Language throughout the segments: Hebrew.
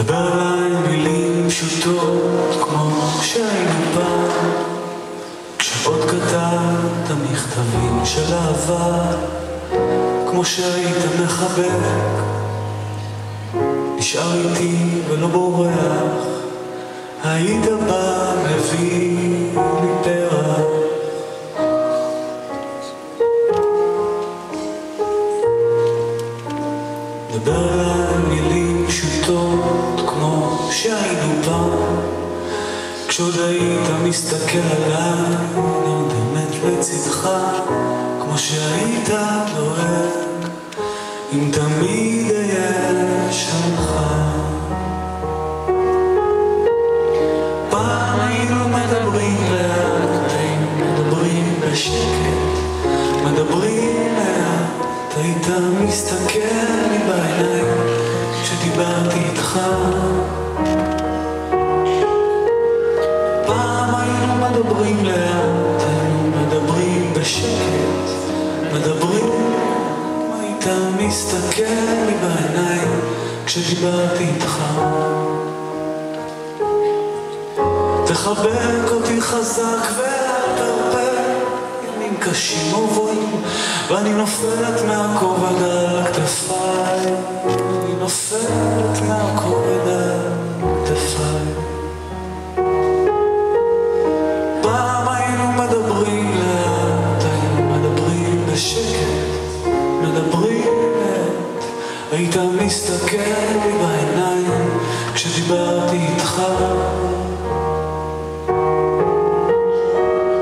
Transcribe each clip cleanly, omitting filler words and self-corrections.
דבר אליי מילים פשוטות כמו שהיינו פעם, כשעוד כתבת מכתבים של אהבה, כמו שהיית מחבק, נשאר איתי ולא בורח, היית בא מביא לי פרח. דבר אליי מילים פשוטות כמו שהיינו פעם, כשעוד היית מסתכל עליי נרדמת לצדך, כמו שהיית דואג אם תמיד אהיה שלך. פעם היינו מדברים לאט, היינו מדברים בשקט, מדברים לאט, היית מסתכל לי בעיניים כשדיברתי איתך. פעם היינו מדברים לאט, היינו מדברים בשקט, מדברים, היית מסתכל לי בעיניים כשדיברתי איתך. תחבק אותי חזק ואל תרפה, ימים קשים עוברים ואני נופלת מהכובד על הכתפיי, אני נופלת מהכובד על הכתפיי. פעם היינו מדברים לאט, היינו מדברים בשקט, מדברים לאט, היית מסתכל לי בעיניים כשדיברתי איתך.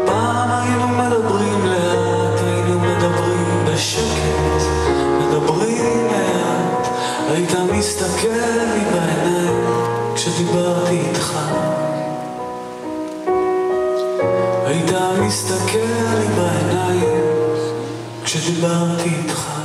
פעם היינו מדברים לאט, היינו מדברים בשקט, מדברים לאט, היית מסתכל לי בעיניים כשדיברתי איתך. היית מסתכל לי בעיניים כשדיברתי איתך.